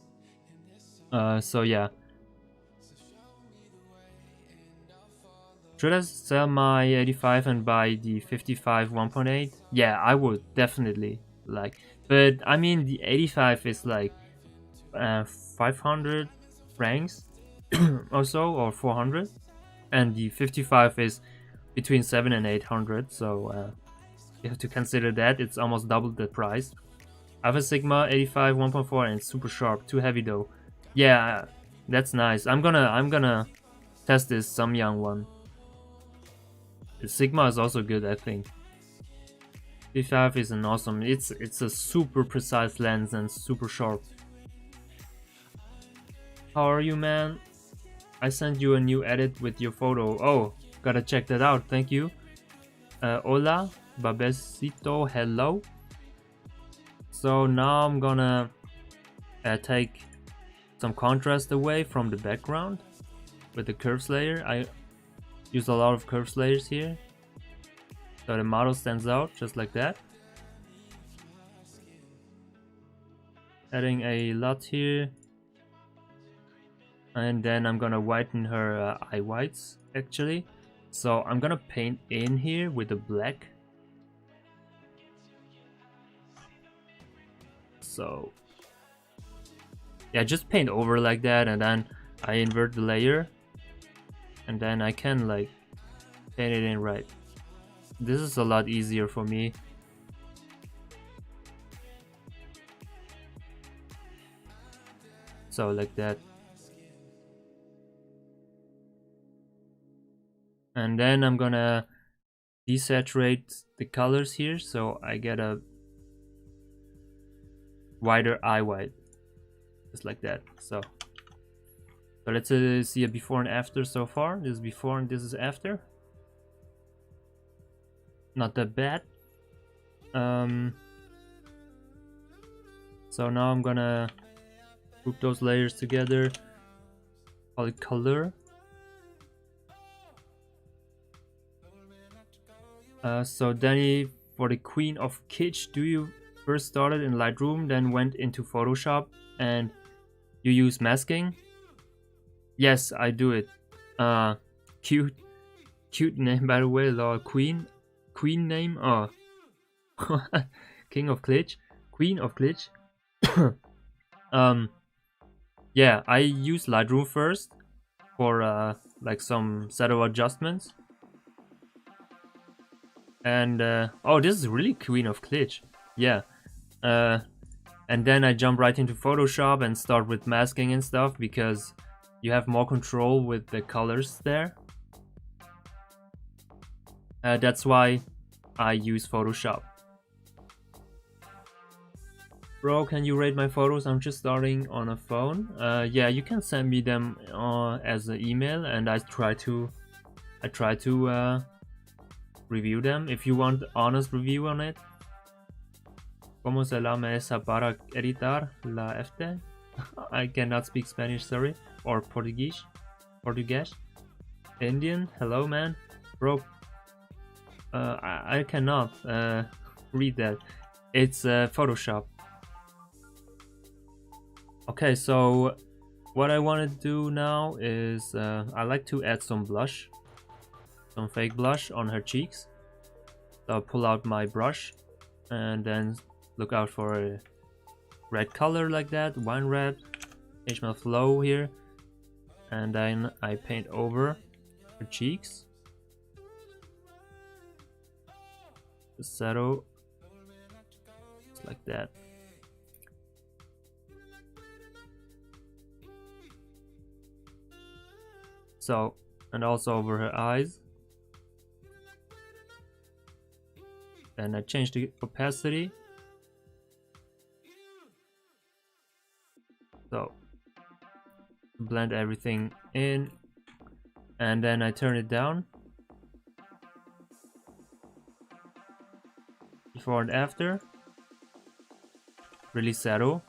So yeah. Should I sell my 85 and buy the 55 1.8? Yeah, I would definitely. Like, but I mean the 85 is like 500 francs or so, or 400, and the 55 is between 7 and 800. So you have to consider that it's almost double the price. I have a Sigma 85 1.4 and it's super sharp. Too heavy though. Yeah, that's nice. I'm gonna test this Samyang one. The Sigma is also good, I think. 55 is an awesome. It's a super precise lens and super sharp. How are you, man? I sent you a new edit with your photo. Oh, gotta check that out. Thank you. Hola, Babesito. Hello. So now I'm gonna take some contrast away from the background with the curves layer. I use a lot of curves layers here, so the model stands out just like that. Adding a lot here, and then I'm gonna whiten her eye whites actually. So I'm gonna paint in here with the black. So yeah, just paint over like that, and then I invert the layer, and then I can like paint it in right. This is a lot easier for me. So like that. And then I'm gonna desaturate the colors here, so I get a wider eye white, just like that. So let's see a before and after so far. This is before and this is after. Not that bad. So now I'm gonna group those layers together, call it color. So Danny, for the Queen of Kitsch, do you first started in Lightroom, then went into Photoshop, and you use masking? Yes, I do it. Cute name, by the way. Law Queen name. Oh, King of Glitch, Queen of Glitch. Yeah, I use Lightroom first for like some set of adjustments. And oh, this is really Queen of Glitch. Yeah. And then I jump right into Photoshop and start with masking and stuff, because you have more control with the colors there. That's why I use Photoshop. Bro, can you rate my photos? I'm just starting on a phone. Yeah, you can send me them as an email, and I try to review them. If you want honest review on it. ¿Cómo se llama esa para editar la FT? I cannot speak Spanish, sorry, or Portuguese. Indian, hello man, bro. I cannot read that. It's Photoshop. Okay, so what I want to do now is I like to add some blush, some fake blush on her cheeks. So I'll pull out my brush and then look out for a red color like that, wine red, change my flow here, and then I paint over her cheeks. The shadow, just like that. So, and also over her eyes. Then I change the opacity. So, blend everything in. And then I turn it down. Before and after. Really subtle.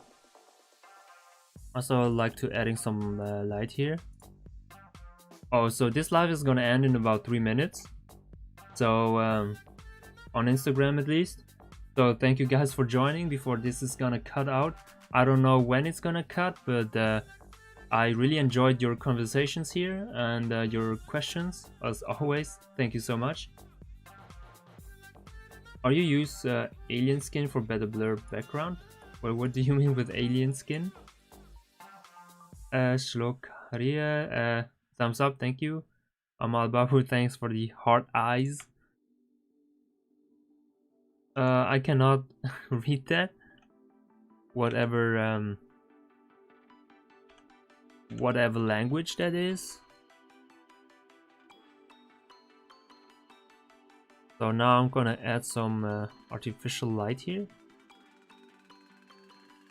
Also, I like to adding some light here. Oh, so this live is gonna end in about 3 minutes. So, on Instagram at least. So thank you guys for joining before this is gonna cut out. I don't know when it's gonna cut, but I really enjoyed your conversations here and your questions as always. Thank you so much. Are you use alien skin for better blur background? Well, what do you mean with alien skin? Shlokaria, thumbs up, thank you. Amal Babu, thanks for the heart eyes. I cannot read that. Whatever language that is. So now I'm gonna add some artificial light here.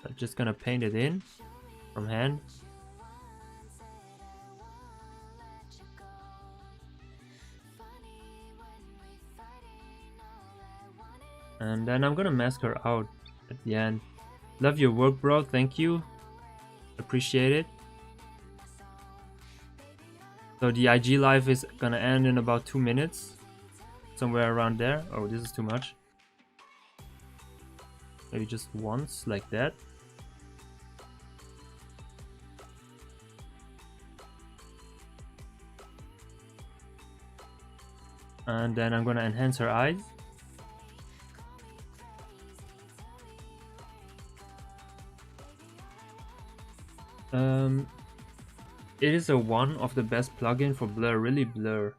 I'm just gonna paint it in from hand. And then I'm gonna mask her out at the end. Love your work, bro. Thank you. Appreciate it. So the IG live is gonna end in about 2 minutes. Somewhere around there. Oh, this is too much. Maybe just once, like that. And then I'm gonna enhance her eyes. It is one of the best plugin for blur, really blur.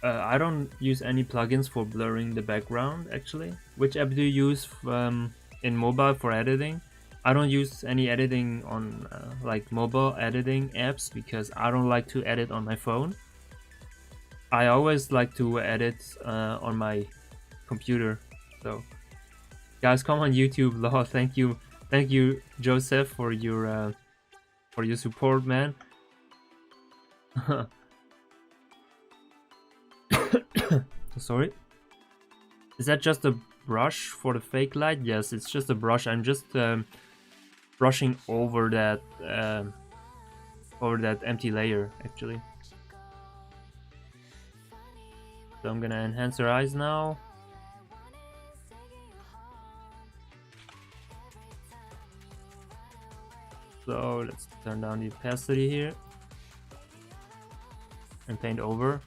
I don't use any plugins for blurring the background actually. Which app do you use in mobile for editing? I don't use any editing on like mobile editing apps because I don't like to edit on my phone. I always like to edit on my computer. So guys, come on YouTube. Lol, thank you Joseph for your support, man. Sorry. Is that just a brush for the fake light? Yes, it's just a brush. I'm just brushing over that empty layer actually. So I'm gonna enhance her eyes now. So let's turn down the opacity here and paint over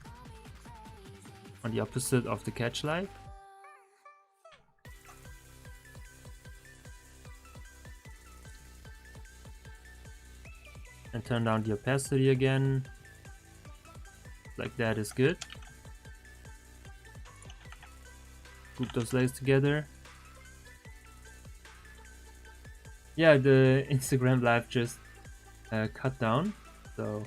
on the opposite of the catch light. And turn down the opacity again. Like that is good. Group those legs together. Yeah, the Instagram live just cut down, so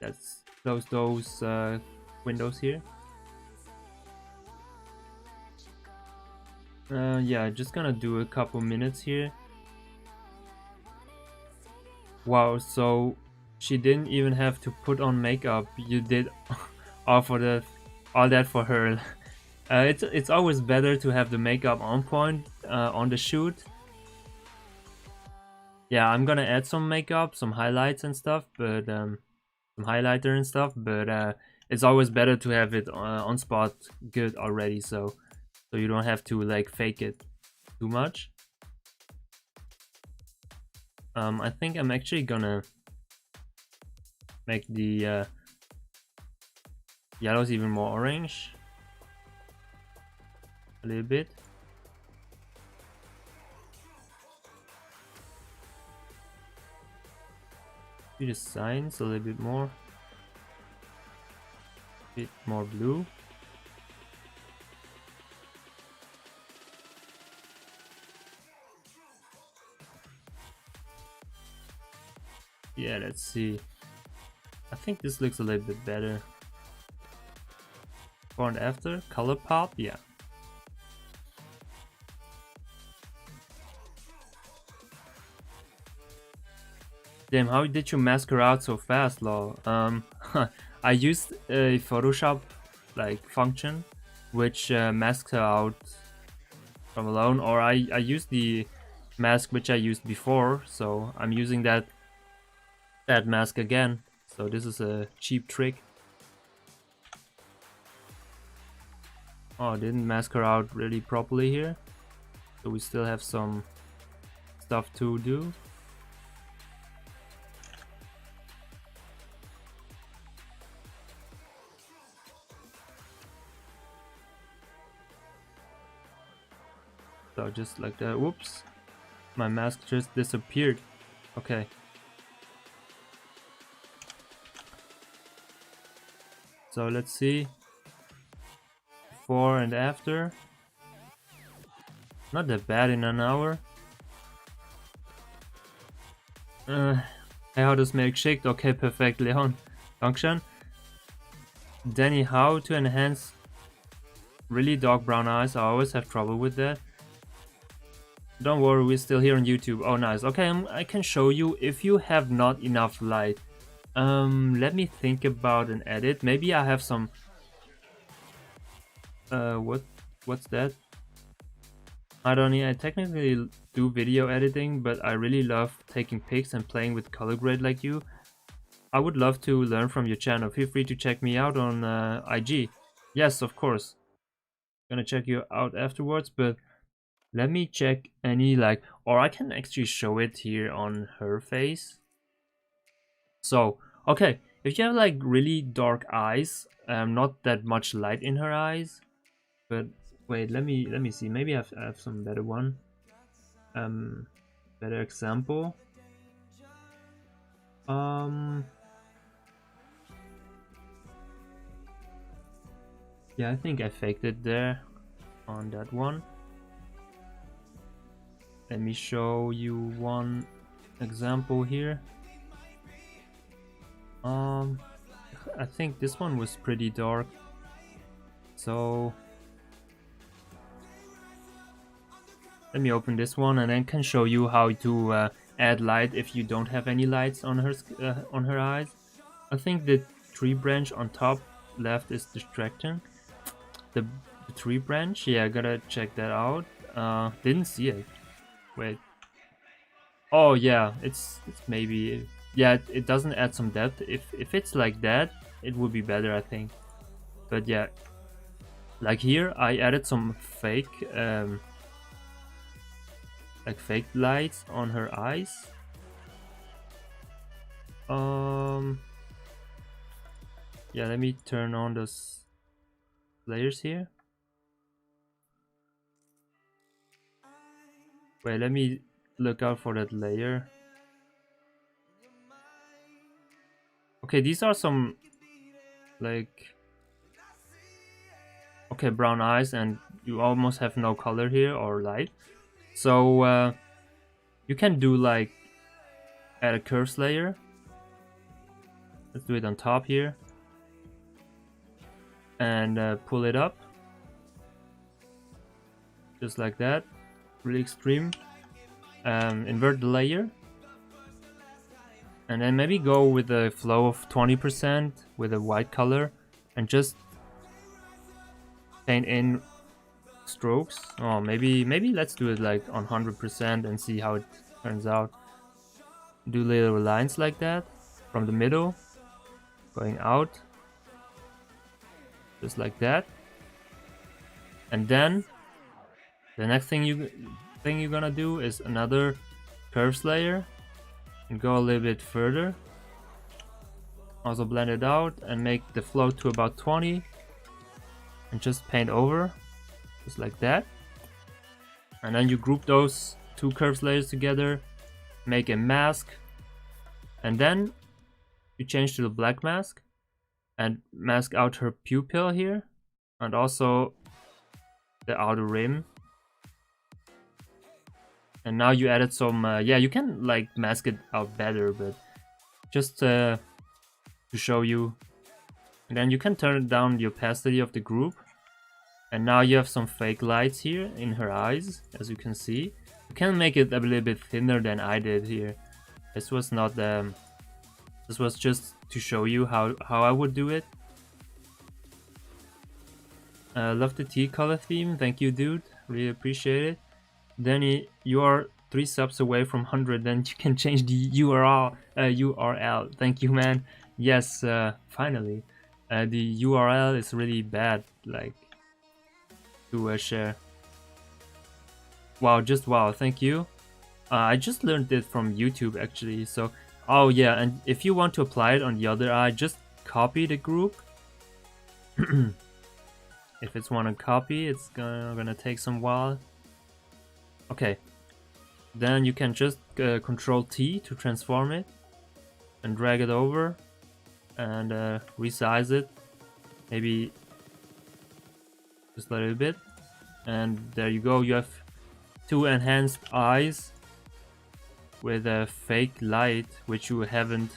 let's close those windows here. Yeah, just gonna do a couple minutes here. Wow, so she didn't even have to put on makeup. You did all for the all that for her. It's always better to have the makeup on point on the shoot. Yeah, I'm gonna add some makeup, some highlights and stuff, but some highlighter and stuff. But it's always better to have it on spot good already, so you don't have to like fake it too much. I think I'm actually gonna make the yellows even more orange a little bit. Do the signs a little bit more. Bit more blue. Yeah, let's see. I think this looks a little bit better. Before and after, color pop, yeah. Damn, how did you mask her out so fast, lol? I used a Photoshop like function which masks her out from alone, or I used the mask which I used before, so I'm using that mask again. So this is a cheap trick. Oh, didn't mask her out really properly here, so we still have some stuff to do. So just like that. Whoops, my mask just disappeared. Okay. So let's see. Before and after. Not that bad in an hour. Hey, how does milk shake? Okay, perfect, Leon. Function. Danny, how to enhance really dark brown eyes? I always have trouble with that. Don't worry, we're still here on YouTube. Oh, nice. Okay, I can show you if you have not enough light. Let me think about an edit. Maybe I have some. What's that? I don't know. I technically do video editing, but I really love taking pics and playing with color grade like you. I would love to learn from your channel. Feel free to check me out on IG. Yes, of course. Gonna check you out afterwards, but let me check any like, or I can actually show it here on her face. So, okay, if you have like really dark eyes, not that much light in her eyes, but wait, let me see. Maybe I have some better one. Better example. Yeah, I think I faked it there on that one. Let me show you one example here. I think this one was pretty dark, so let me open this one and then can show you how to add light if you don't have any lights on her eyes. I think the tree branch on top left is distracting. The tree branch, yeah, I gotta check that out. Didn't see it. Wait. Oh yeah, it's maybe, yeah, it doesn't add some depth. If it's like that, it would be better, I think. But yeah, like here I added some fake like fake lights on her eyes. Yeah, let me turn on those layers here. Wait, let me look out for that layer. Okay, these are some like, okay, brown eyes, and you almost have no color here or light. So you can do like add a curves layer. Let's do it on top here and pull it up. just like that, really extreme. Invert the layer, and then maybe go with a flow of 20% with a white color, and just paint in strokes. Oh, maybe let's do it like on 100% and see how it turns out. Do little lines like that from the middle, going out, just like that. And then the next thing you're gonna do is another curves layer and go a little bit further. Also blend it out and make the flow to about 20 and just paint over, just like that. And then you group those two curves layers together, make a mask, and then you change to the black mask and mask out her pupil here, and also the outer rim. And now you added some, yeah, you can like mask it out better, but just to show you. And then you can turn down the opacity of the group. And now you have some fake lights here in her eyes, as you can see. You can make it a little bit thinner than I did here. This was not, this was just to show you how I would do it. Love the tea color theme, thank you dude, really appreciate it. Dani, you are 3 subs away from 100, then you can change the URL. Thank you, man. Yes, finally. The URL is really bad, like, to share. Wow, just wow, thank you. I just learned it from YouTube, actually, so... Oh, yeah, and if you want to apply it on the other eye, just copy the group. If it's want to copy, it's gonna take some while. Okay, then you can just Control T to transform it and drag it over and resize it, maybe just a little bit, and there you go. You have 2 enhanced eyes with a fake light, which you haven't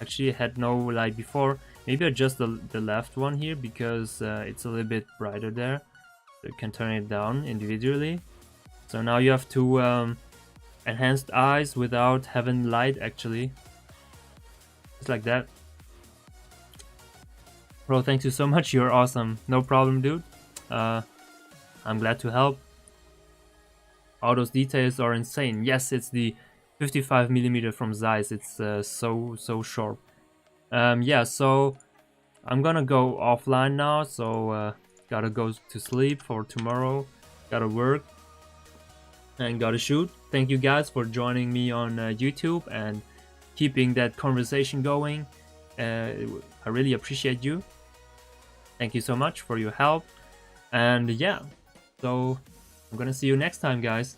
actually had no light before. Maybe adjust the left one here because it's a little bit brighter there, so you can turn it down individually. So now you have 2 enhanced eyes without having light, actually. Just like that. Bro, thank you so much, you're awesome. No problem, dude. I'm glad to help. All those details are insane. Yes, it's the 55mm from Zeiss. It's so sharp. Yeah, so I'm gonna go offline now, so gotta go to sleep for tomorrow. Gotta work and gotta shoot. Thank you guys for joining me on YouTube and keeping that conversation going. I really appreciate you. Thank you so much for your help. And yeah, so I'm gonna see you next time, guys.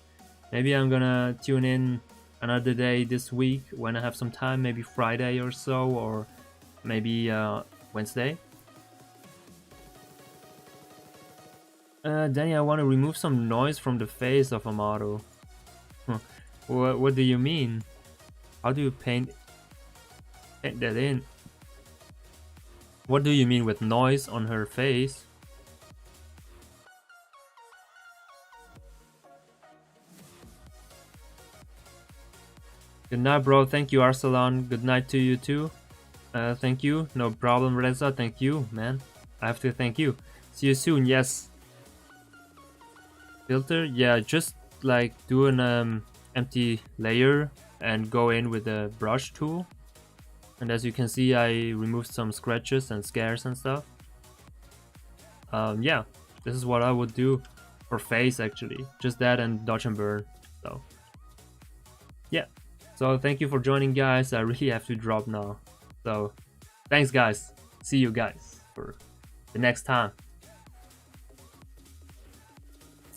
Maybe I'm gonna tune in another day this week when I have some time, maybe Friday or so, or maybe Wednesday. Danny, I want to remove some noise from the face of a model. What do you mean? How do you paint that in? What do you mean with noise on her face? Good night, bro. Thank you, Arsalan. Good night to you too. Thank you. No problem, Reza. Thank you, man. I have to thank you. See you soon. Yes. Filter? Yeah, just like do an empty layer and go in with the brush tool. And as you can see, I removed some scratches and scares and stuff. Yeah, this is what I would do for face, actually. Just that and dodge and burn. So yeah. So thank you for joining, guys. I really have to drop now. So thanks, guys. See you guys for the next time.